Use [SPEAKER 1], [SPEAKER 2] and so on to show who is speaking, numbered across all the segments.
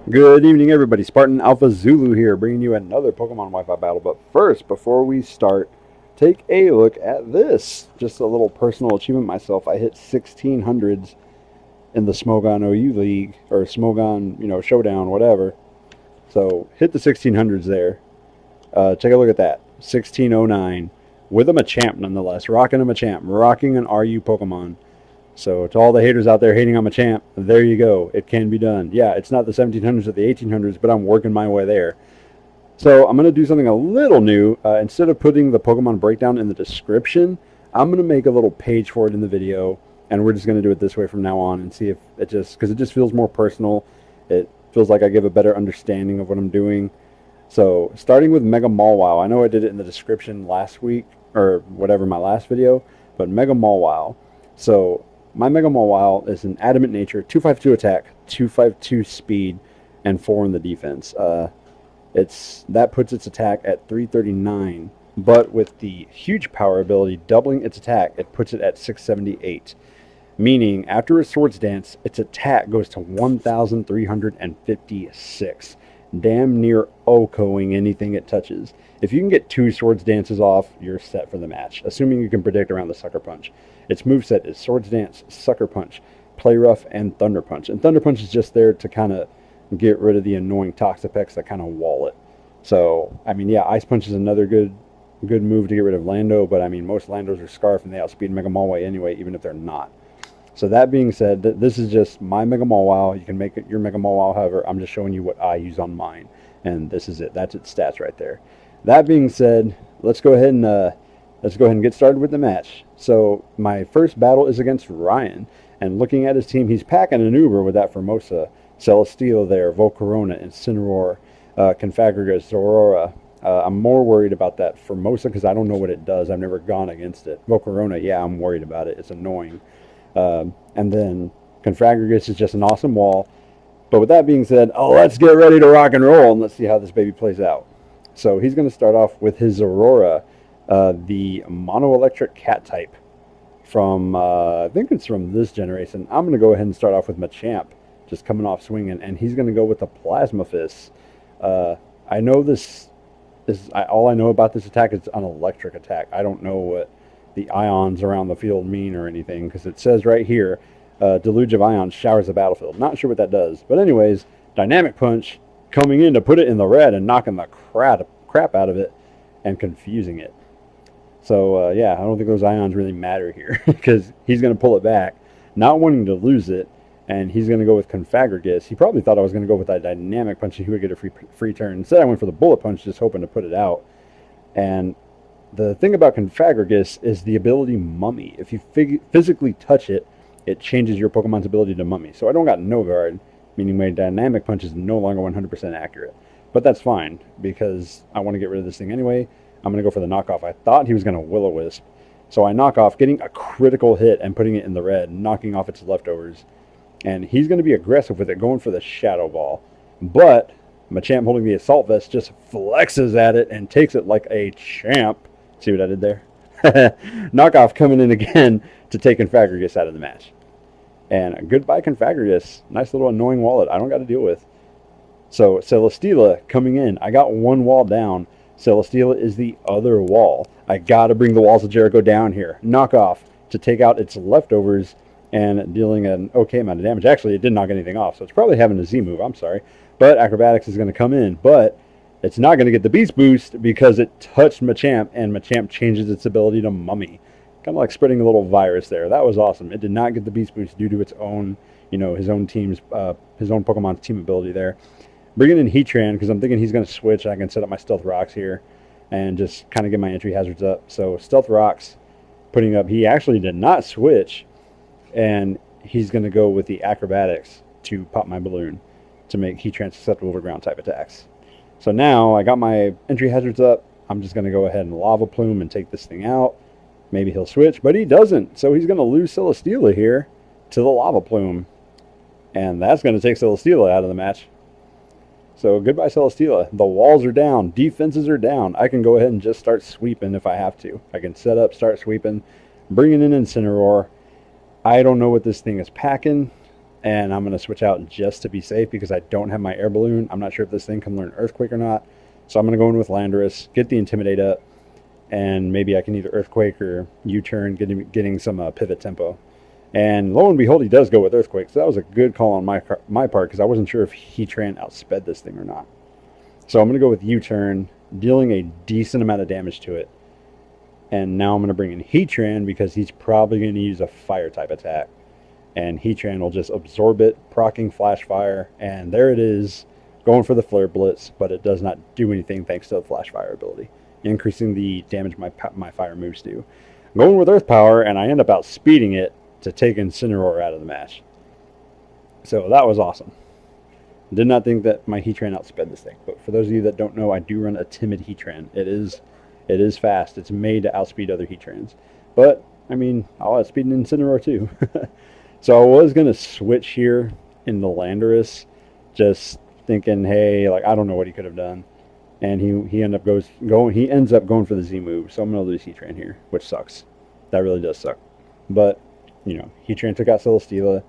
[SPEAKER 1] Good evening, everybody. Spartan Alphazulu here, bringing you another Pokemon Wi-Fi battle. But first, before we start, take a look at this. Just a little personal achievement myself. I hit 1600s in the Smogon OU League, or Smogon, Showdown, whatever. So, hit the 1600s there. Take a look at that. 1609. With a Machamp, nonetheless. Rocking a Machamp. Rocking an RU Pokemon. So to all the haters out there hating on Machamp, there you go. It can be done. Yeah, it's not the 1700s or the 1800s, but I'm working my way there. So I'm going to do something a little new. Instead of putting the Pokemon breakdown in the description, I'm going to make a little page for it in the video, and we're just going to do it this way from now on and see if it because it just feels more personal. It feels like I give a better understanding of what I'm doing. So starting with Mega Mawile, I know I did it in the description last week, or whatever, my last video, but Mega Mawile. So my Mega Mawile is an Adamant Nature, 252 attack, 252 speed, and 4 in the defense. That puts its attack at 339, but with the huge power ability doubling its attack, it puts it at 678. Meaning, after a Swords Dance, its attack goes to 1,356. Damn near OHKOing anything it touches. If you can get 2 Swords Dances off, you're set for the match, assuming you can predict around the Sucker Punch. Its moveset is Swords Dance, Sucker Punch, Play Rough, and Thunder Punch. And Thunder Punch is just there to kind of get rid of the annoying Toxapex that kind of wall it. So, I mean, yeah, Ice Punch is another good move to get rid of Lando, but I mean, most Landos are Scarf and they outspeed Mega Mawile anyway, even if they're not. So that being said, this is just my Mega Mawile. You can make it your Mega Mawile, however. I'm just showing you what I use on mine. And this is it. That's its stats right there. That being said, let's go ahead and get started with the match. So my first battle is against Ryan. And looking at his team, he's packing an Uber with that Formosa, Celesteela there, Volcarona, Incineroar, Confagrigus, Aurora. I'm more worried about that Formosa because I don't know what it does. I've never gone against it. Volcarona, yeah, I'm worried about it. It's annoying. And then Confagrigus is just an awesome wall. But with that being said, let's get ready to rock and roll and let's see how this baby plays out. So he's going to start off with his Aurora, the Mono-Electric Cat type from, I think it's from this generation. I'm going to go ahead and start off with Machamp, just coming off swinging, and he's going to go with the Plasma Fist. I know all I know about this attack is an electric attack. I don't know what the ions around the field mean or anything, because it says right here, deluge of ions showers the battlefield. Not sure what that does. But anyways, Dynamic Punch coming in to put it in the red and knocking the crap out of it and confusing it. So, yeah, I don't think those ions really matter here because he's going to pull it back, not wanting to lose it, and he's going to go with Confagrigus. He probably thought I was going to go with that Dynamic Punch and he would get a free turn. Instead, I went for the Bullet Punch, just hoping to put it out. And the thing about Confagrigus is the ability Mummy. If you physically touch it, it changes your Pokemon's ability to Mummy. So I don't got No Guard, meaning my Dynamic Punch is no longer 100% accurate. But that's fine, because I want to get rid of this thing anyway. I'm going to go for the knockoff. I thought he was going to Will-O-Wisp. So I knock off, getting a critical hit and putting it in the red, knocking off its leftovers. And he's going to be aggressive with it, going for the Shadow Ball. But Machamp, holding the Assault Vest, just flexes at it and takes it like a champ. See what I did there? Knockoff coming in again to take Confagrigus out of the match. And goodbye, Confagrigus. Nice little annoying wallet I don't got to deal with. So Celesteela coming in. I got one wall down. Celesteela is the other wall. I got to bring the Walls of Jericho down here. Knockoff to take out its leftovers and dealing an okay amount of damage. Actually, it didn't knock anything off, so it's probably having a Z move. I'm sorry. But Acrobatics is going to come in. But it's not going to get the Beast Boost because it touched Machamp, and Machamp changes its ability to Mummy. Kind of like spreading a little virus there. That was awesome. It did not get the Beast Boost due to its own, his own Pokemon's team ability there. Bringing in Heatran because I'm thinking he's going to switch. I can set up my Stealth Rocks here and just kind of get my entry hazards up. So Stealth Rocks putting up. He actually did not switch, and he's going to go with the Acrobatics to pop my balloon to make Heatran susceptible to ground type attacks. So now I got my entry hazards up. I'm just going to go ahead and Lava Plume and take this thing out. Maybe he'll switch, but he doesn't. So he's going to lose Celesteela here to the Lava Plume. And that's going to take Celesteela out of the match. So goodbye, Celesteela. The walls are down. Defenses are down. I can go ahead and just start sweeping if I have to. I can set up, start sweeping, bringing in Incineroar. I don't know what this thing is packing. and I'm going to switch out just to be safe because I don't have my air balloon. I'm not sure if this thing can learn Earthquake or not. So I'm going to go in with Landorus, get the Intimidate up, and maybe I can either Earthquake or U-turn, getting some pivot tempo. And lo and behold, he does go with Earthquake. So that was a good call on my part because I wasn't sure if Heatran outsped this thing or not. So I'm going to go with U-turn, dealing a decent amount of damage to it. And now I'm going to bring in Heatran because he's probably going to use a fire type attack. And Heatran will just absorb it, proccing Flash Fire. And there it is, going for the Flare Blitz, but it does not do anything thanks to the Flash Fire ability, increasing the damage my fire moves do. I'm going with Earth Power, and I end up outspeeding it to take Incineroar out of the match. So that was awesome. Did not think that my Heatran outsped this thing. But for those of you that don't know, I do run a timid Heatran. It is fast. It's made to outspeed other Heatrans. But, I mean, I'll outspeed an Incineroar too. So I was going to switch here in the Landorus, just thinking, hey, like, I don't know what he could have done. And he ends up going for the Z move. So I'm going to lose Heatran here, which sucks. That really does suck. But, you know, Heatran took out Celesteela.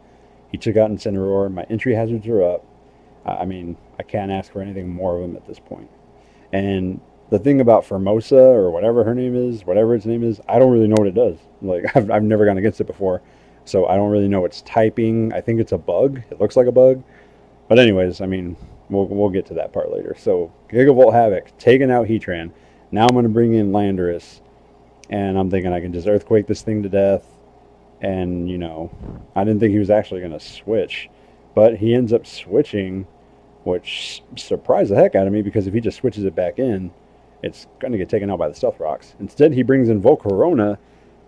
[SPEAKER 1] He took out Incineroar. My entry hazards are up. I mean, I can't ask for anything more of them at this point. And the thing about Formosa, or whatever its name is, I don't really know what it does. Like, I've never gone against it before. So I don't really know its typing. I think it's a bug. It looks like a bug. But anyways, I mean, we'll get to that part later. So Gigavolt Havoc, taking out Heatran. Now I'm going to bring in Landorus. And I'm thinking I can just Earthquake this thing to death. And, you know, I didn't think he was actually going to switch. But he ends up switching, which surprised the heck out of me, because if he just switches it back in, it's going to get taken out by the Stealth Rocks. Instead, he brings in Volcarona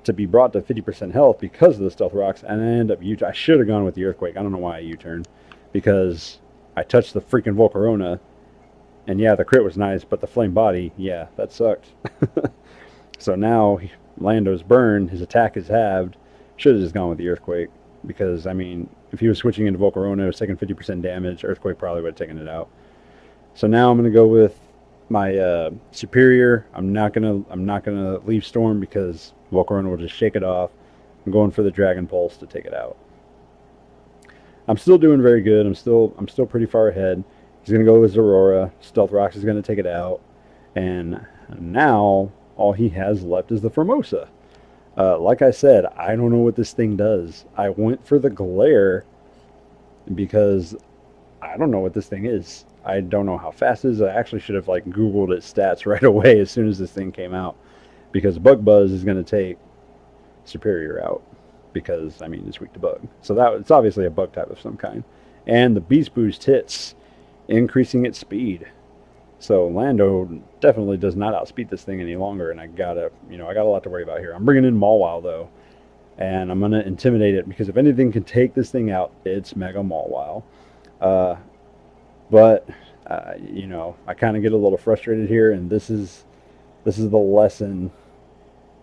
[SPEAKER 1] to be brought to 50% health because of the Stealth Rocks, and I end up I should have gone with the Earthquake. I don't know why I U-turned, because I touched the freaking Volcarona, and yeah, the crit was nice, but the Flame Body, yeah, that sucked. So now, Lando's burned, his attack is halved. Should have just gone with the Earthquake, because, I mean, if he was switching into Volcarona, it was taking 50% damage, Earthquake probably would have taken it out. So now I'm going to go with my Superior. I'm not gonna leave Storm because Volcarona will just shake it off. I'm going for the Dragon Pulse to take it out. I'm still doing very good. I'm still pretty far ahead. He's gonna go with Aurora. Stealth Rocks is gonna take it out, and now all he has left is the Formosa. Like I said, I don't know what this thing does. I went for the Glare because I don't know what this thing is. I don't know how fast it is. I actually should have Googled its stats right away as soon as this thing came out, because Bug Buzz is going to take Superior out because, I mean, it's weak to Bug. So it's obviously a Bug type of some kind. And the Beast Boost hits, increasing its speed. So Lando definitely does not outspeed this thing any longer, and I got a lot to worry about here. I'm bringing in Mawile though, and I'm going to Intimidate it, because if anything can take this thing out, it's Mega Mawile. But I kind of get a little frustrated here, and this is the lesson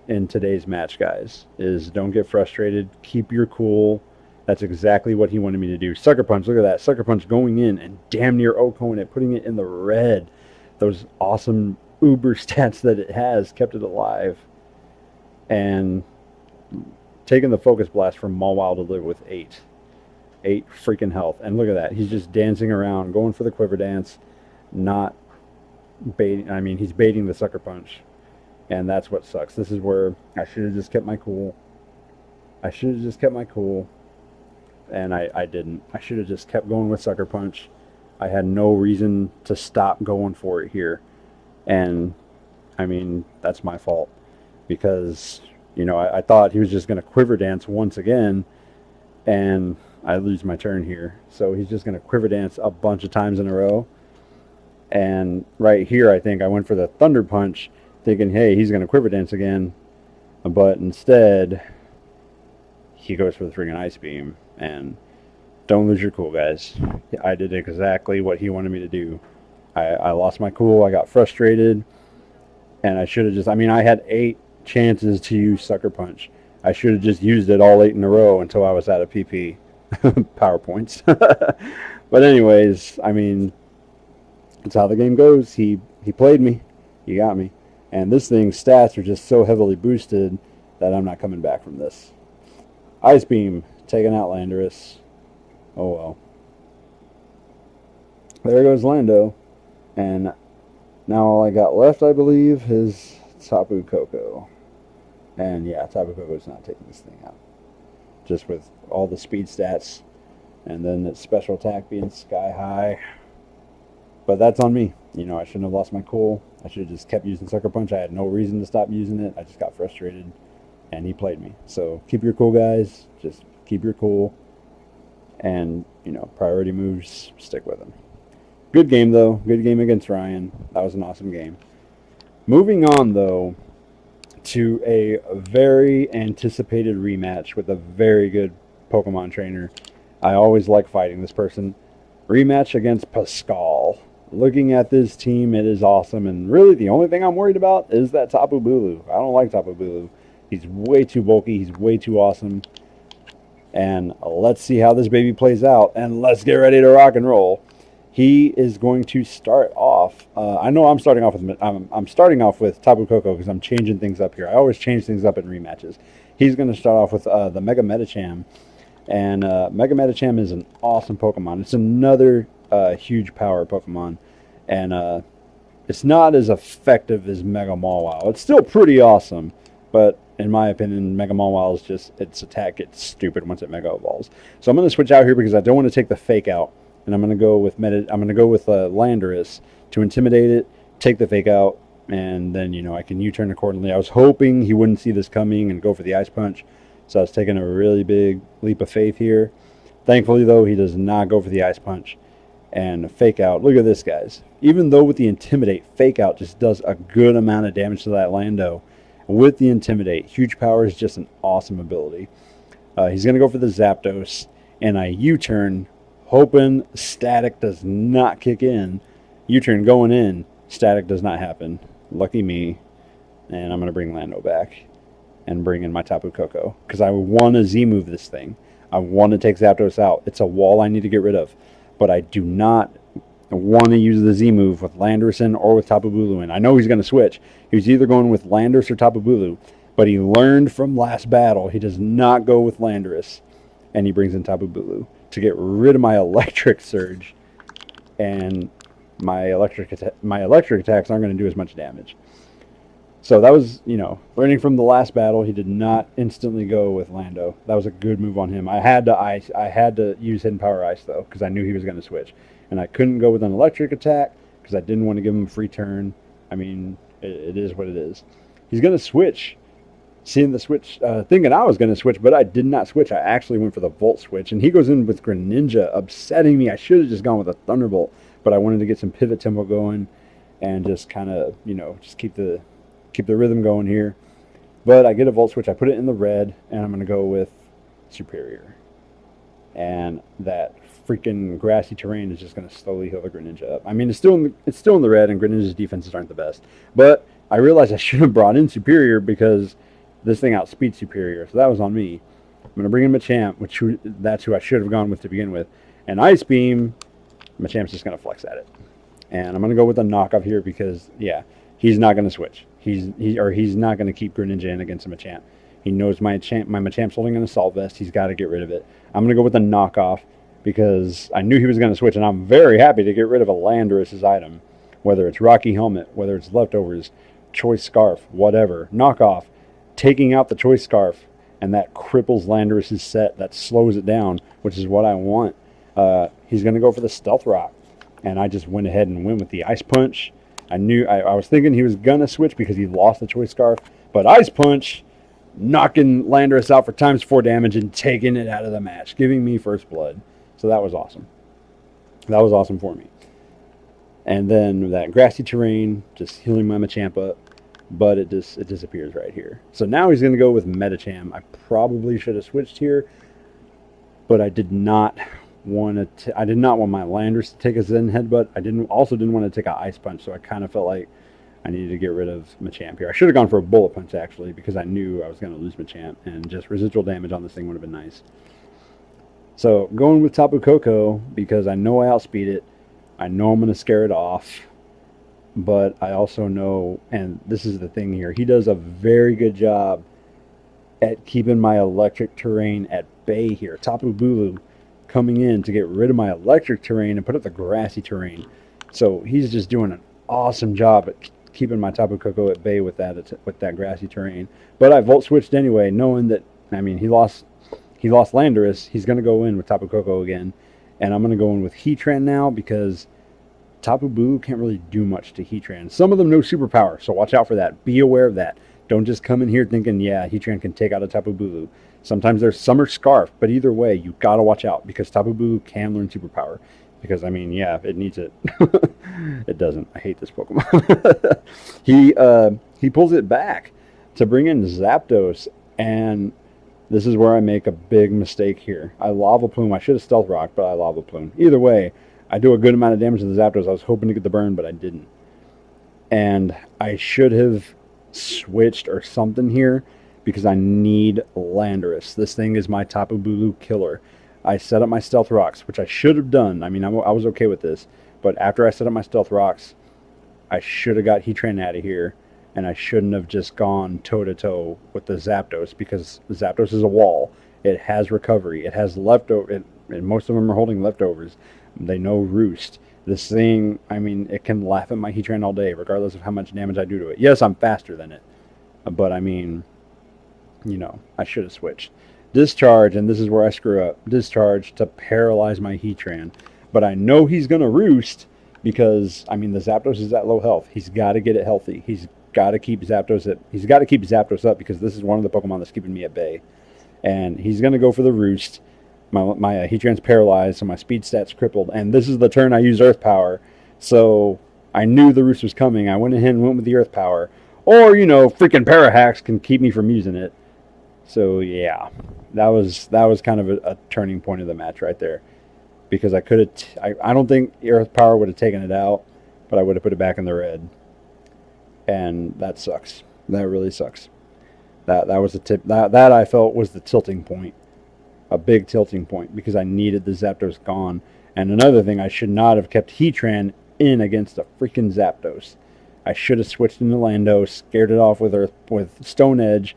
[SPEAKER 1] in today's match, guys, is don't get frustrated. Keep your cool. That's exactly what he wanted me to do. Sucker Punch, look at that. Sucker Punch going in and damn near Okoing it, putting it in the red. Those awesome uber stats that it has kept it alive. And taking the Focus Blast from Mawile to live with 8 freaking health. And look at that. He's just dancing around, going for the Quiver Dance, not baiting. I mean, he's baiting the Sucker Punch. And that's what sucks. This is where I should have just kept my cool. And I didn't. I should have just kept going with Sucker Punch. I had no reason to stop going for it here. And, I mean, that's my fault. Because, I thought he was just going to Quiver Dance once again. And I lose my turn here. So he's just going to Quiver Dance a bunch of times in a row. And right here, I think I went for the Thunder Punch, thinking, hey, he's going to Quiver Dance again. But instead, he goes for the freaking Ice Beam. And don't lose your cool, guys. I did exactly what he wanted me to do. I lost my cool. I got frustrated. And I should have just... I mean, I had 8 chances to use Sucker Punch. I should have just used it all 8 in a row until I was out of PP. PowerPoints. But anyways, I mean, that's how the game goes. He played me. He got me. And this thing's stats are just so heavily boosted that I'm not coming back from this. Ice Beam, taking out Landorus. Oh well. There goes Lando. And now all I got left, I believe, is Tapu Koko. And yeah, Tapu Koko's not taking this thing out. Just with all the speed stats. And then its special attack being sky high. But that's on me. You know, I shouldn't have lost my cool. I should have just kept using Sucker Punch. I had no reason to stop using it. I just got frustrated. And he played me. So keep your cool, guys. Just keep your cool. And, you know, priority moves, stick with them. Good game, though. Good game against Ryan. That was an awesome game. Moving on, though, to a very anticipated rematch with a very good Pokemon trainer. I always like fighting this person. Rematch against Pascal. Looking at this team, it is awesome. And really, the only thing I'm worried about is that Tapu Bulu. I don't like Tapu Bulu. He's way too bulky. He's way too awesome. And let's see how this baby plays out. And let's get ready to rock and roll. He is going to start off. I know I'm starting off with I'm starting off with Tapu Koko because I'm changing things up here. I always change things up in rematches. He's going to start off with the Mega Medicham, and Mega Medicham is an awesome Pokemon. It's another huge power Pokemon, and it's not as effective as Mega Mawile. It's still pretty awesome, but in my opinion, Mega Mawile is just its attack gets stupid once it Mega Evolves. So I'm going to switch out here because I don't want to take the Fake out. And I'm going to go with Landorus to intimidate it, take the Fake out, and then, you know, I can U-turn accordingly. I was hoping he wouldn't see this coming and go for the Ice Punch, so I was taking a really big leap of faith here. Thankfully, though, he does not go for the Ice Punch and Fake out. Look at this, guys. Even though with the Intimidate, Fake out just does a good amount of damage to that Lando. With the Intimidate, Huge Power is just an awesome ability. He's going to go for the Zapdos, and I U-turn, hoping Static does not kick in. U-turn going in. Static does not happen. Lucky me. And I'm going to bring Lando back and bring in my Tapu Koko. Because I want to Z-move this thing. I want to take Zapdos out. It's a wall I need to get rid of. But I do not want to use the Z-move with Landorus in or with Tapu Bulu in. I know he's going to switch. He was either going with Landorus or Tapu Bulu. But he learned from last battle. He does not go with Landorus. And he brings in Tapu Bulu to get rid of my Electric Surge, and my electric attacks aren't going to do as much damage. So that was, you know, learning from the last battle. He did not instantly go with Lando. That was a good move on him. I had to use Hidden Power Ice though because I knew he was going to switch, and I couldn't go with an electric attack because I didn't want to give him a free turn. I mean, it is what it is. He's going to switch. Seeing the switch, thinking I was going to switch, but I did not switch. I actually went for the Volt switch, and he goes in with Greninja, upsetting me. I should have just gone with a Thunderbolt, but I wanted to get some pivot tempo going and just kind of, you know, just keep the rhythm going here. But I get a Volt switch. I put it in the red, and I'm going to go with Superior. And that freaking grassy terrain is just going to slowly heal the Greninja up. I mean, it's still in the red, and Greninja's defenses aren't the best. But I realized I should have brought in Superior because this thing outspeeds Superior, so that was on me. I'm going to bring in Machamp, that's who I should have gone with to begin with. And Ice Beam, Machamp's just going to flex at it. And I'm going to go with a knockoff here because, yeah, he's not going to switch. He's not going to keep Greninja in against a Machamp. He knows my Machamp's holding an Assault Vest. He's got to get rid of it. I'm going to go with a knockoff because I knew he was going to switch, and I'm very happy to get rid of a Landorus' item, whether it's Rocky Helmet, whether it's Leftovers, Choice Scarf, whatever. Knockoff. Taking out the Choice Scarf, and that cripples Landorus' set. That slows it down, which is what I want. He's going to go for the Stealth Rock, and I just went ahead and went with the Ice Punch. I was thinking he was going to switch because he lost the Choice Scarf, but Ice Punch, knocking Landorus out for ×4 damage and taking it out of the match, giving me first blood. So that was awesome. That was awesome for me. And then that grassy terrain, just healing my Machamp up. But it disappears right here. So now he's going to go with Medicham. I probably should have switched here, but I did not want to. I did not want my Landorus to take a Zen Headbutt. I also didn't want to take an Ice Punch, so I kind of felt like I needed to get rid of Machamp here. I should have gone for a Bullet Punch actually because I knew I was going to lose Machamp, and just residual damage on this thing would have been nice. So going with Tapu Koko because I know I outspeed it. I know I'm going to scare it off. But I also know, and this is the thing here, he does a very good job at keeping my electric terrain at bay here. Tapu Bulu coming in to get rid of my electric terrain and put up the grassy terrain. So he's just doing an awesome job at keeping my Tapu Koko at bay with that grassy terrain. But I volt switched anyway, knowing that, I mean, he lost Landorus. He's going to go in with Tapu Koko again, and I'm going to go in with Heatran now because Tapu Bulu can't really do much to Heatran. Some of them know superpower, so watch out for that. Be aware of that. Don't just come in here thinking, yeah, Heatran can take out a Tapu Bulu. Sometimes there's Summer Scarf, but either way, you got to watch out because Tapu Bulu can learn superpower. Because, I mean, yeah, it needs it. It doesn't. I hate this Pokemon. He pulls it back to bring in Zapdos, and this is where I make a big mistake here. I Lava Plume. I should have Stealth Rock, but I Lava Plume. Either way, I do a good amount of damage to the Zapdos. I was hoping to get the burn, but I didn't. And I should have switched or something here because I need Landorus. This thing is my Tapu Bulu killer. I set up my Stealth Rocks, which I should have done. I mean, I was okay with this. But after I set up my Stealth Rocks, I should have got Heatran out of here. And I shouldn't have just gone toe-to-toe with the Zapdos because the Zapdos is a wall. It has recovery. It has leftover. And most of them are holding leftovers. They know Roost. This thing, I mean, it can laugh at my Heatran all day, regardless of how much damage I do to it. Yes, I'm faster than it. But, I mean, you know, I should have switched. Discharge, and this is where I screw up. Discharge to paralyze my Heatran. But I know he's going to Roost because, I mean, the Zapdos is at low health. He's got to get it healthy. He's got to keep Zapdos up because this is one of the Pokemon that's keeping me at bay. And he's going to go for the Roost. My Heatran's paralyzed, so my speed stat's crippled. And this is the turn I use Earth Power. So I knew the Roost was coming. I went ahead and went with the Earth Power. Or, you know, freaking Parahacks can keep me from using it. So, yeah. That was kind of a turning point of the match right there. Because I could have... I don't think Earth Power would have taken it out, but I would have put it back in the red. And that sucks. That really sucks. That was the tip. That I felt was the tilting point. A big tilting point. Because I needed the Zapdos gone. And another thing, I should not have kept Heatran in against a freaking Zapdos. I should have switched into Lando, scared it off with Stone Edge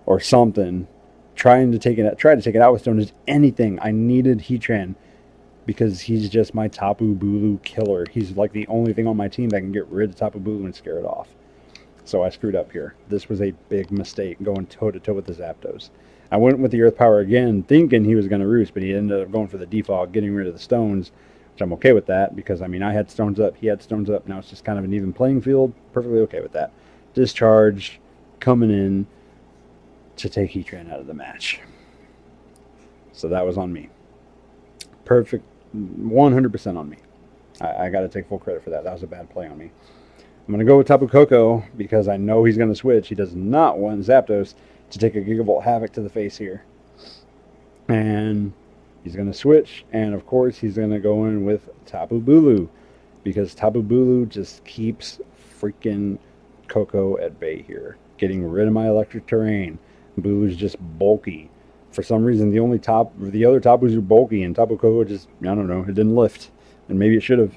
[SPEAKER 1] or something. Try to take it out with Stone Edge. Anything. I needed Heatran because he's just my Tapu Bulu killer. He's like the only thing on my team that can get rid of Tapu Bulu and scare it off. So I screwed up here. This was a big mistake, going toe-to-toe with the Zapdos. I went with the Earth Power again, thinking he was going to Roost, but he ended up going for the Defog, getting rid of the Stones, which I'm okay with that, because, I mean, I had Stones up, he had Stones up, now it's just kind of an even playing field. Perfectly okay with that. Discharge, coming in to take Heatran out of the match. So that was on me. Perfect, 100% on me. I got to take full credit for that. That was a bad play on me. I'm going to go with Tapu Koko because I know he's going to switch. He does not want Zapdos to take a Gigavolt Havoc to the face here. And he's going to switch. And, of course, he's going to go in with Tapu Bulu because Tapu Bulu just keeps freaking Koko at bay here. Getting rid of my electric terrain. Bulu's just bulky. For some reason, the other Tapus are bulky, and Tapu Koko just, I don't know, it didn't lift. And maybe it should have.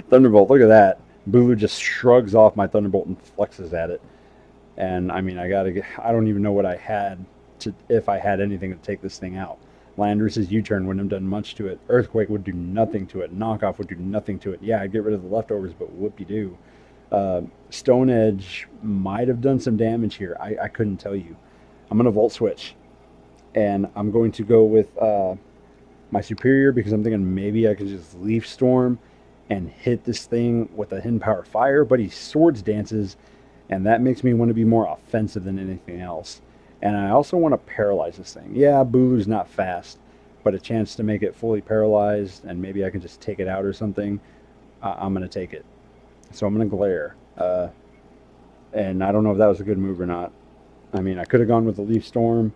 [SPEAKER 1] Thunderbolt, look at that. Bulu just shrugs off my Thunderbolt and flexes at it. And, I mean, I don't even know what I had if I had anything to take this thing out. Landorus's U-turn wouldn't have done much to it. Earthquake would do nothing to it. Knockoff would do nothing to it. Yeah, I'd get rid of the leftovers, but whoop-de-doo. Stone Edge might have done some damage here. I couldn't tell you. I'm going to Volt Switch. And I'm going to go with my Superior because I'm thinking maybe I could just Leaf Storm and hit this thing with a Hidden Power Fire, but he Swords Dances, and that makes me want to be more offensive than anything else. And I also want to paralyze this thing. Yeah, Bulu's not fast, but a chance to make it fully paralyzed, and maybe I can just take it out or something, I'm going to take it. So I'm going to Glare. And I don't know if that was a good move or not. I mean, I could have gone with the Leaf Storm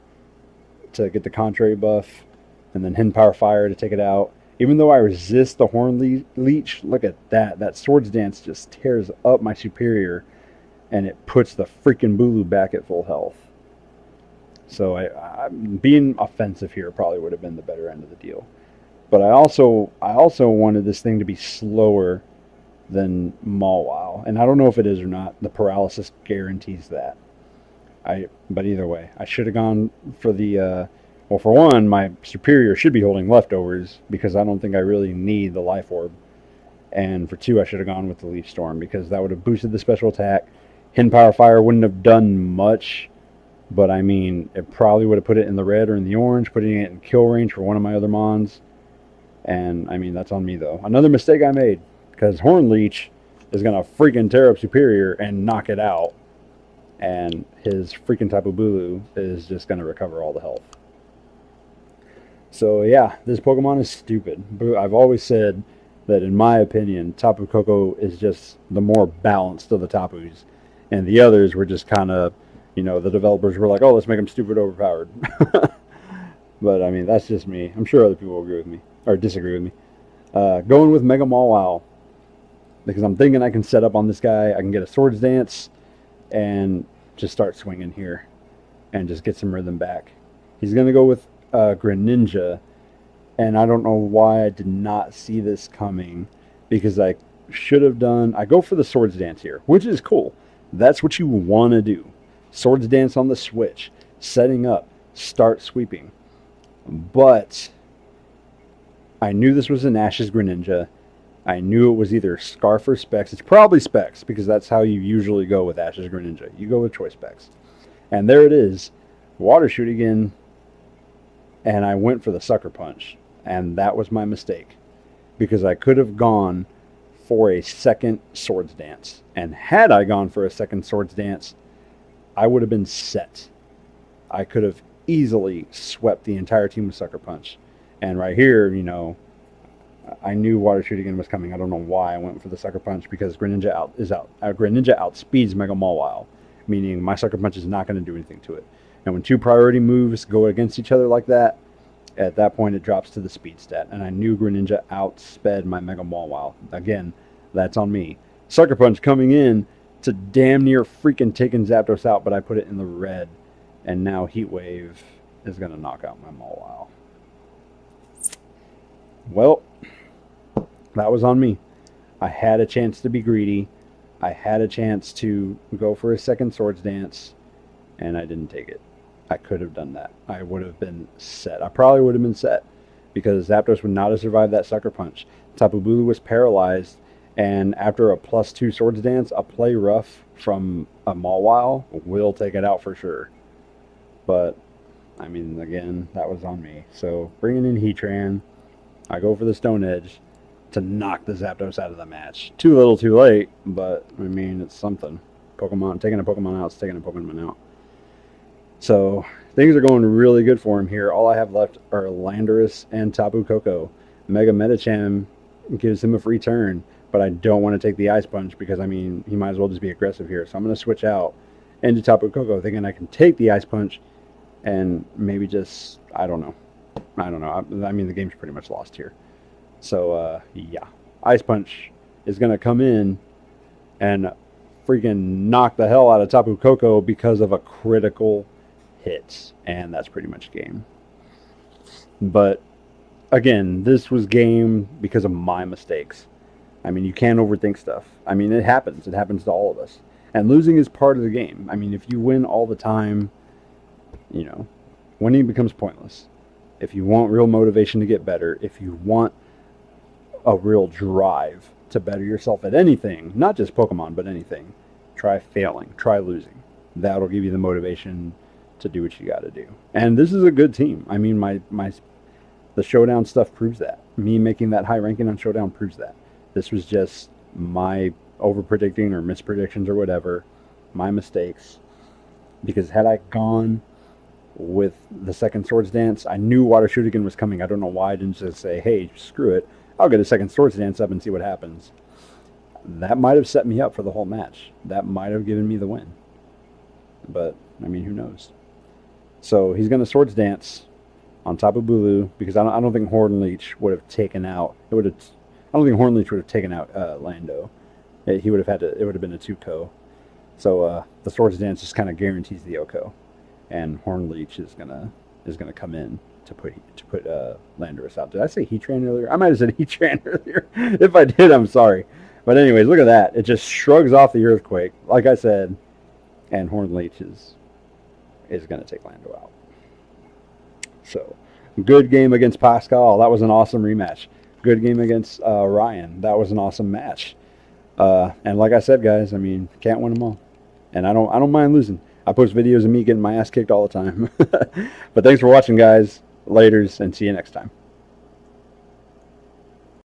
[SPEAKER 1] to get the contrary buff, and then Hidden Power Fire to take it out. Even though I resist the Horn Leech, look at that. That Swords Dance just tears up my Superior, and it puts the freaking Bulu back at full health. So I'm being offensive here probably would have been the better end of the deal. But I also wanted this thing to be slower than Mawile. And I don't know if it is or not. The paralysis guarantees that. But either way, I should have gone for the Well, for one, my superior should be holding leftovers because I don't think I really need the life orb. And for two, I should have gone with the Leaf Storm because that would have boosted the special attack. Hidden Power Fire wouldn't have done much, but I mean, it probably would have put it in the red or in the orange, putting it in kill range for one of my other mons. And I mean, that's on me though. Another mistake I made because Horn Leech is going to freaking tear up Superior and knock it out. And his freaking Tapu Bulu is just going to recover all the health. So yeah, this Pokemon is stupid. I've always said that in my opinion, Tapu Koko is just the more balanced of the Tapus. And the others were just kind of, you know, the developers were like, oh, let's make them stupid overpowered. But I mean, that's just me. I'm sure other people will agree with me, or disagree with me. Going with Mega Mawile, because I'm thinking I can set up on this guy. I can get a Swords Dance and just start swinging here and just get some rhythm back. He's going to go with Greninja, and I don't know why I did not see this coming, because I should have done... I go for the Swords Dance here, which is cool. That's what you want to do. Swords Dance on the switch, setting up, start sweeping. But I knew this was an Ash's Greninja. I knew it was either Scarf or Specs. It's probably Specs, because that's how you usually go with Ash's Greninja. You go with Choice Specs. And there it is. Water Shoot again. And I went for the Sucker Punch. And that was my mistake. Because I could have gone for a second Swords Dance. And had I gone for a second Swords Dance, I would have been set. I could have easily swept the entire team with Sucker Punch. And right here, you know, I knew Water Shoot again was coming. I don't know why I went for the Sucker Punch, because Greninja outspeeds Mega Mawile, meaning my Sucker Punch is not going to do anything to it. And when two priority moves go against each other like that, at that point it drops to the speed stat. And I knew Greninja outsped my Mega Mawile. Again, that's on me. Sucker Punch coming in to damn near freaking taking Zapdos out, but I put it in the red. And now Heat Wave is going to knock out my Mawile. Well, that was on me. I had a chance to be greedy. I had a chance to go for a second Swords Dance, and I didn't take it. I could have done that. I would have been set. I probably would have been set, because Zapdos would not have survived that Sucker Punch. Tapu Bulu was paralyzed, and after a +2 Swords Dance, a Play Rough from a Mawile will take it out for sure. But, I mean, again, that was on me. So, bringing in Heatran, I go for the Stone Edge to knock the Zapdos out of the match. Too little, too late, but, I mean, it's something. Taking a Pokemon out is taking a Pokemon out. So, things are going really good for him here. All I have left are Landorus and Tapu Koko. Mega Medicham gives him a free turn, but I don't want to take the Ice Punch because, I mean, he might as well just be aggressive here. So I'm going to switch out into Tapu Koko, thinking I can take the Ice Punch and maybe just, I don't know. I mean, the game's pretty much lost here. So, yeah. Ice Punch is going to come in and freaking knock the hell out of Tapu Koko because of a critical hit. And that's pretty much game. But, again, this was game because of my mistakes. I mean, you can't overthink stuff. I mean, it happens. It happens to all of us. And losing is part of the game. I mean, if you win all the time, you know, winning becomes pointless. If you want real motivation to get better, if you want a real drive to better yourself at anything, not just Pokemon, but anything, try failing, try losing. That'll give you the motivation to do what you got to do. And this is a good team. I mean, the Showdown stuff proves that. Me making that high ranking on Showdown proves that. This was just my over-predicting or mispredictions or whatever, my mistakes. Because had I gone with the second Swords Dance, I knew Water Shoot again was coming. I don't know why I didn't just say, hey, screw it, I'll get a second Swords Dance up and see what happens. That might have set me up for the whole match. That might have given me the win. But, I mean, who knows? So, he's going to Swords Dance on Tapu Bulu, because I don't think Horn Leech would have taken out... I don't think Horn Leech would have taken out Lando. It would have been a 2-KO. So, the Swords Dance just kind of guarantees the OHKO. And Horn Leech is gonna come in to put Landorus out. Did I say Heatran earlier? I might have said Heatran earlier. If I did, I'm sorry. But anyways, look at that. It just shrugs off the Earthquake, like I said, and Horn Leech is gonna take Lando out. So, good game against Pascal. That was an awesome rematch. Good game against Ryan. That was an awesome match. And like I said, guys, I mean, can't win them all. And I don't mind losing. I post videos of me getting my ass kicked all the time. But thanks for watching, guys. Laters, and see you next time.